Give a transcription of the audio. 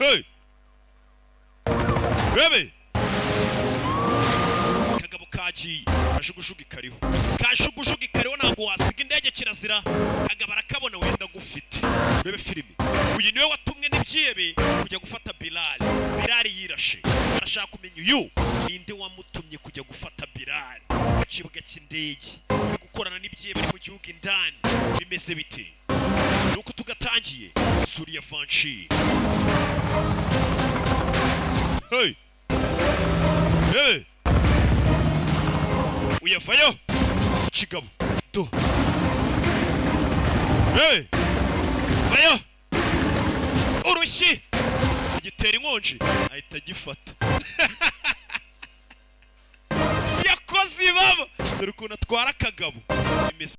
hey bebe kagabo kaji kashugujugi kariho kashugujugi kariho ntabwo wasiga indege kirazira kagabo arakabona wenda gufite bebe filimi uyu niwe watumwe n'ibyebe kujya gufata Bilal yirashe arashaka kumenya uyu ninde wamutumye kujya gufata Bilal kibuga cy'indege uri gukorana n'ibyebe mu gihugu indani bimeze bite nuko tugatangiye Suriya Vanchi hey hey uyavayo kigabo do hey vayo urushi gitera inkonji ahita gifata yakoze ibaba dore ukuntu atwara kagabo